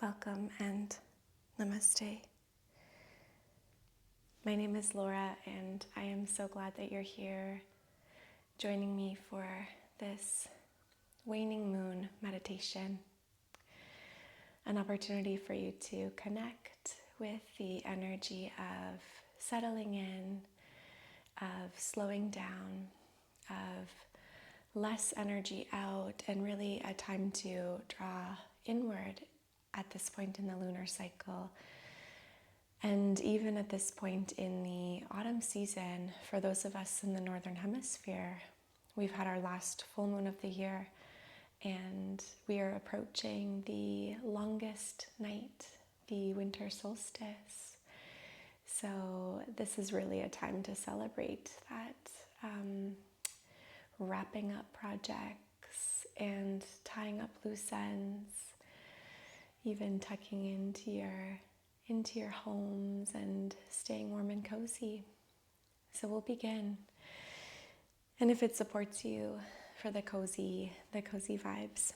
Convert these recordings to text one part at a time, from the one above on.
Welcome and namaste. My name is Laura, and I am so glad that you're here joining me for this waning moon meditation. An opportunity for you to connect with the energy of settling in, of slowing down, of less energy out, and really a time to draw inward at this point in the lunar cycle. And even at this point in the autumn season, for those of us in the Northern Hemisphere, we've had our last full moon of the year, and we are approaching the longest night, the winter solstice. So this is really a time to celebrate that, wrapping up projects and tying up loose ends, even tucking into your homes and staying warm and cozy. So we'll begin. And if it supports you for the cozy vibes,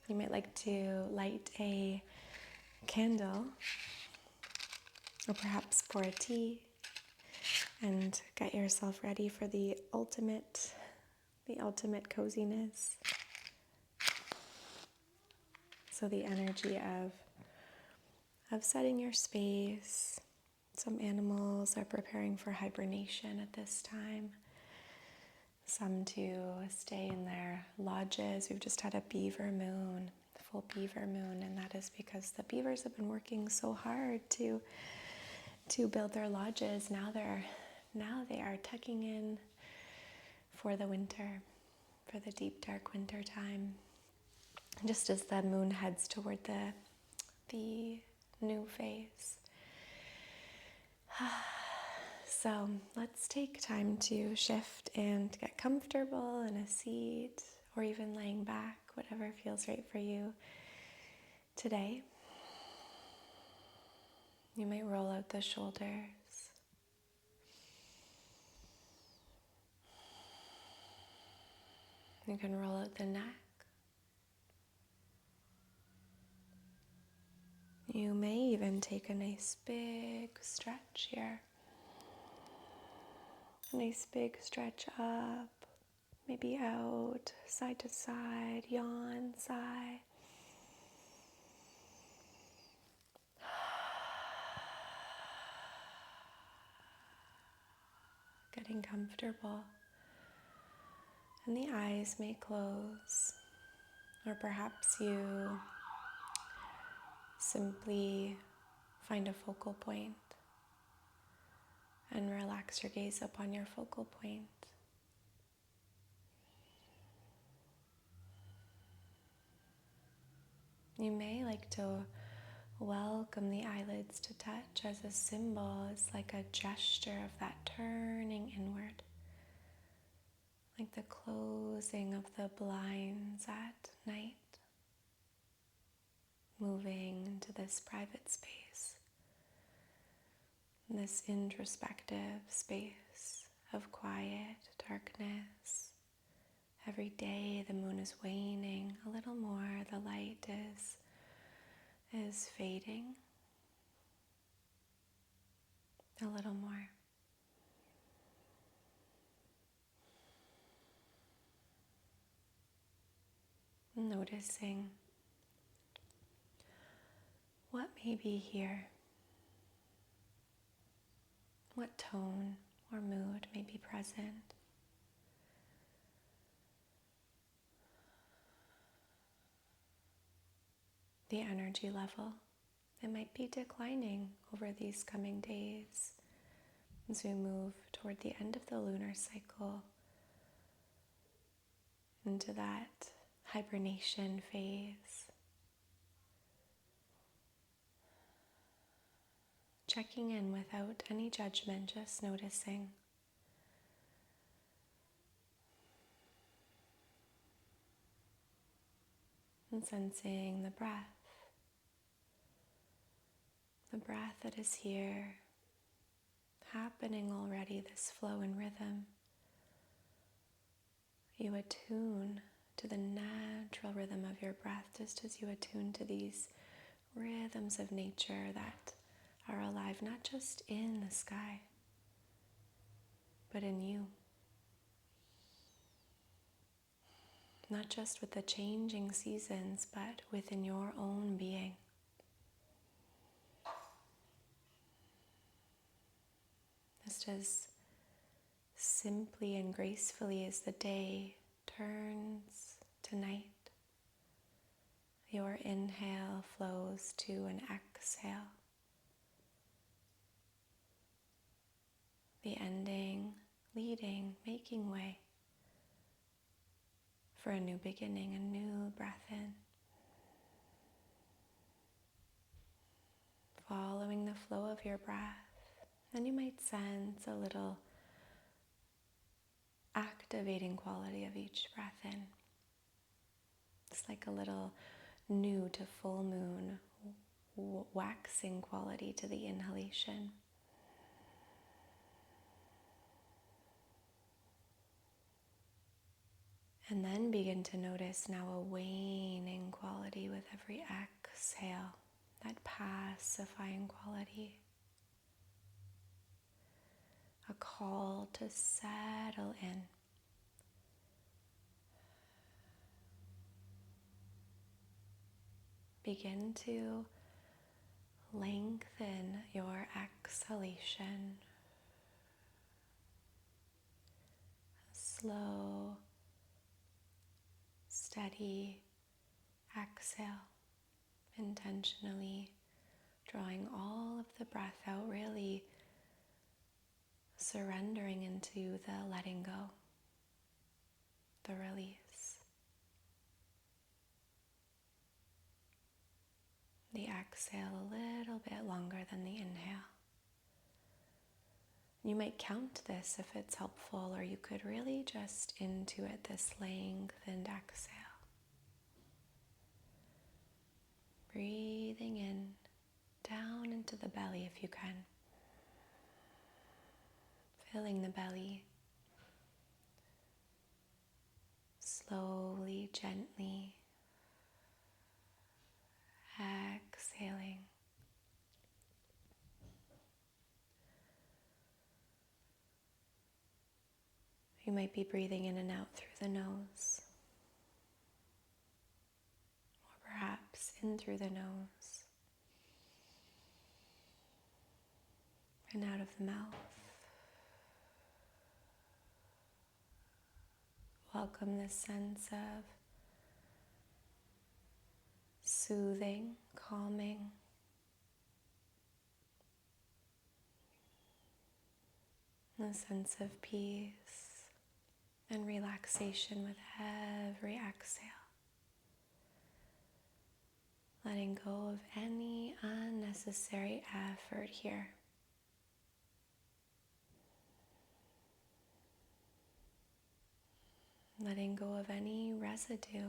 you might like to light a candle or perhaps pour a tea and get yourself ready for the ultimate coziness. So the energy of setting your space. Some animals are preparing for hibernation at this time. Some to stay in their lodges. We've just had a beaver moon, full beaver moon, and that is because the beavers have been working so hard to build their lodges. Now they are tucking in for the winter, for the deep dark winter time. Just as the moon heads toward the new phase. So let's take time to shift and get comfortable in a seat or even laying back, whatever feels right for you today. You might roll out the shoulders. You can roll out the neck. You may even take a nice big stretch here. A nice big stretch up, maybe out, side to side, yawn, sigh. Getting comfortable. And the eyes may close, or perhaps you simply find a focal point and relax your gaze upon your focal point. You may like to welcome the eyelids to touch as a symbol, as like a gesture of that turning inward, like the closing of the blinds at night. Moving into this private space, this introspective space of quiet, darkness. Every day the moon is waning a little more, the light is fading a little more. Noticing what may be here, what tone or mood may be present. The energy level, it might be declining over these coming days as we move toward the end of the lunar cycle into that hibernation phase. Checking in without any judgment, just noticing. And sensing the breath that is here, happening already, this flow and rhythm. You attune to the natural rhythm of your breath, just as you attune to these rhythms of nature that are alive not just in the sky, but in you. Not just with the changing seasons, but within your own being. Just as simply and gracefully as the day turns to night, your inhale flows to an exhale. The ending, leading, making way for a new beginning, a new breath in. Following the flow of your breath, and you might sense a little activating quality of each breath in. It's like a little new to full moon, waxing quality to the inhalation. And then begin to notice now a waning quality with every exhale, that pacifying quality. A call to settle in. Begin to lengthen your exhalation. Slow, steady exhale, intentionally drawing all of the breath out, really surrendering into the letting go, the release. The exhale a little bit longer than the inhale. You might count this if it's helpful, or you could really just intuit this lengthened exhale. Breathing in, down into the belly if you can. Filling the belly. Slowly, gently. Exhaling. You might be breathing in and out through the nose, or perhaps in through the nose and out of the mouth. Welcome this sense of soothing, calming, a sense of peace and relaxation with every exhale. Letting go of any unnecessary effort here. Letting go of any residue.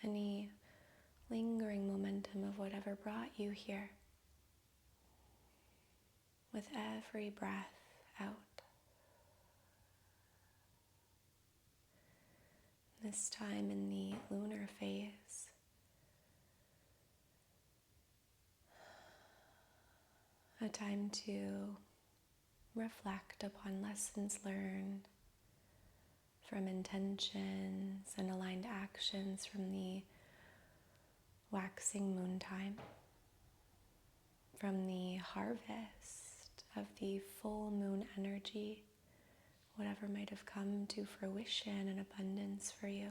Any lingering momentum of whatever brought you here. With every breath out. This time in the lunar phase, a time to reflect upon lessons learned from intentions and aligned actions from the waxing moon time, from the harvest of the full moon energy, whatever might have come to fruition and abundance for you.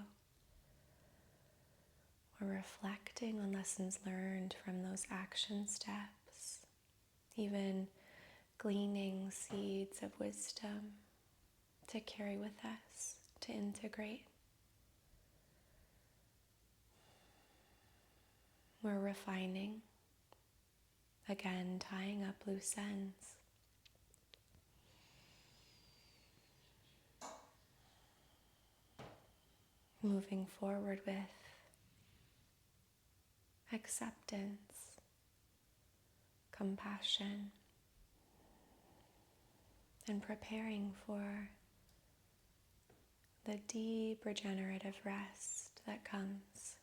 We're reflecting on lessons learned from those action steps, even gleaning seeds of wisdom to carry with us, to integrate. We're refining, again tying up loose ends. Moving forward with acceptance, compassion, and preparing for the deep regenerative rest that comes.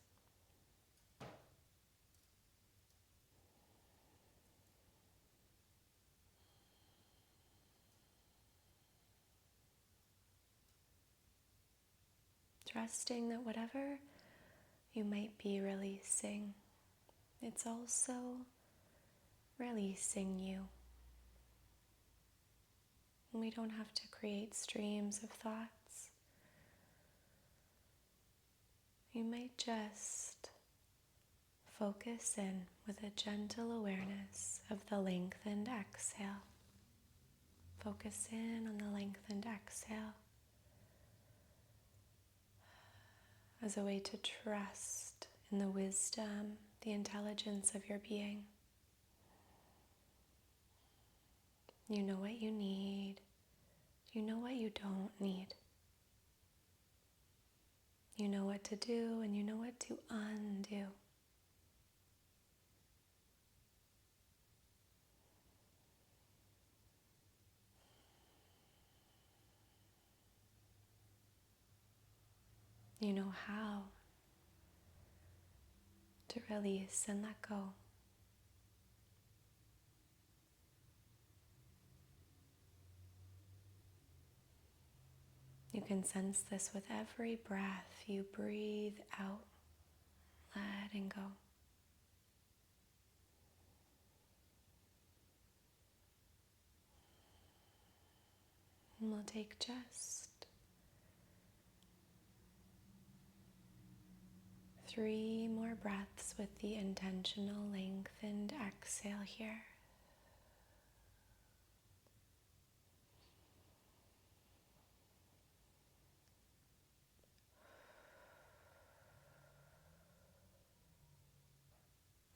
Trusting that whatever you might be releasing, it's also releasing you. And we don't have to create streams of thoughts. You might just focus in with a gentle awareness of the lengthened exhale. Focus in on the lengthened exhale as a way to trust in the wisdom, the intelligence of your being. You know what you need. You know what you don't need. You know what to do and you know what to undo. You know how to release and let go. You can sense this with every breath you breathe out, letting go. And we'll take just 3 more breaths with the intentional lengthened exhale here.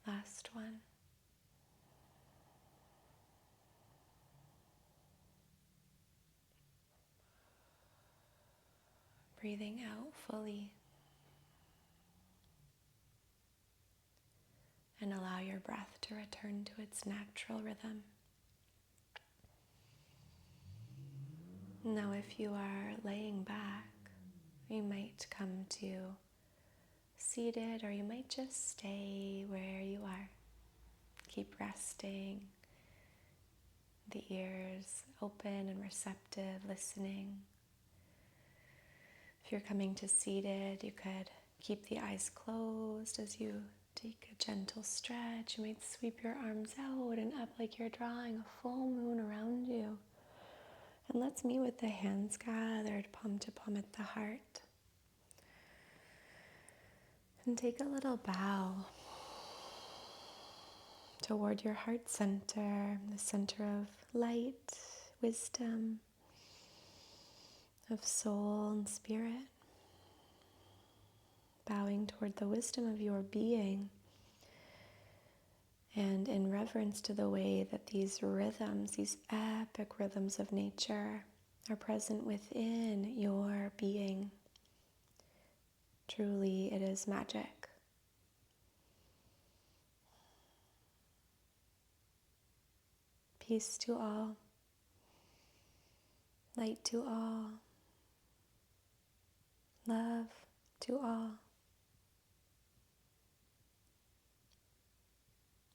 Last one. Breathing out fully. And allow your breath to return to its natural rhythm. Now, if you are laying back, you might come to seated, or you might just stay where you are. Keep resting, the ears open and receptive, listening. If you're coming to seated, you could keep the eyes closed as you take a gentle stretch. You might sweep your arms out and up like you're drawing a full moon around you. And let's meet with the hands gathered, palm to palm at the heart. And take a little bow toward your heart center, the center of light, wisdom, of soul and spirit. Bowing toward the wisdom of your being, and in reverence to the way that these rhythms, these epic rhythms of nature, are present within your being. Truly, it is magic. Peace to all, light to all, love to all.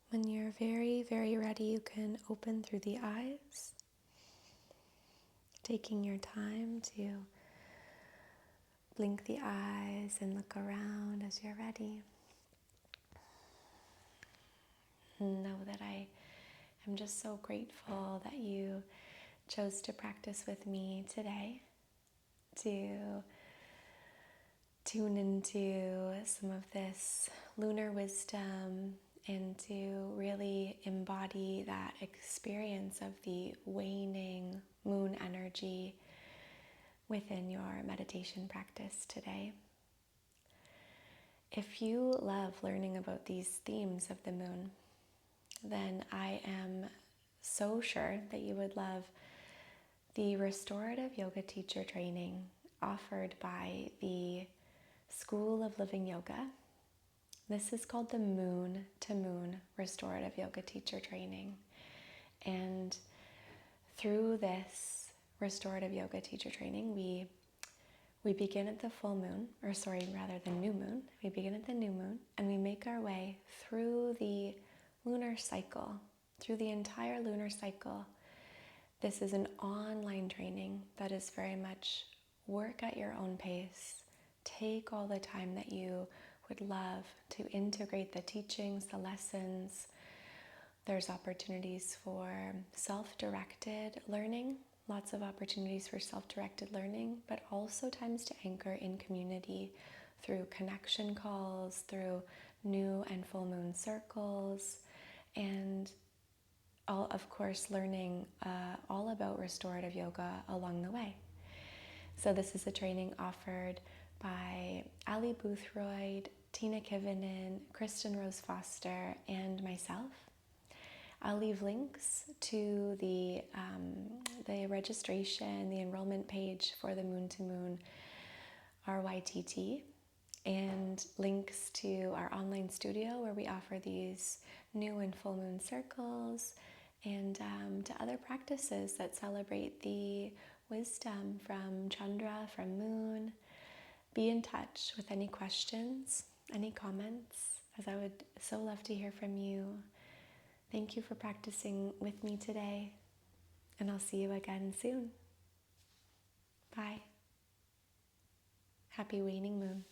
When you're very, very ready, you can open through the eyes, taking your time to blink the eyes and look around as you're ready. Know that I am just so grateful that you chose to practice with me today, to tune into some of this lunar wisdom and to really embody that experience of the waning moon energy within your meditation practice today. If you love learning about these themes of the moon, then I am so sure that you would love the Restorative Yoga Teacher Training offered by the School of Living Yoga. This is called the Moon to Moon Restorative Yoga Teacher Training. And through this Restorative Yoga Teacher Training, we We begin at the full moon, or sorry, rather the new moon. We begin at the new moon and we make our way through the lunar cycle, through the entire lunar cycle. This is an online training that is very much work at your own pace. Take all the time that you would love to integrate the teachings, the lessons. There's opportunities for self-directed learning, lots of opportunities for self-directed learning, but also times to anchor in community through connection calls, through new and full moon circles, and of course learning all about restorative yoga along the way. So this is a training offered by Ali Boothroyd, Tina Kivinen, Kristen Rose Foster, and myself. I'll leave links to the registration, the enrollment page for the Moon to Moon RYTT, and links to our online studio where we offer these new and full moon circles, and to other practices that celebrate the wisdom from Chandra, from Moon. Be in touch with any questions, any comments, as I would so love to hear from you. Thank you for practicing with me today, and I'll see you again soon. Bye. Happy waning moon.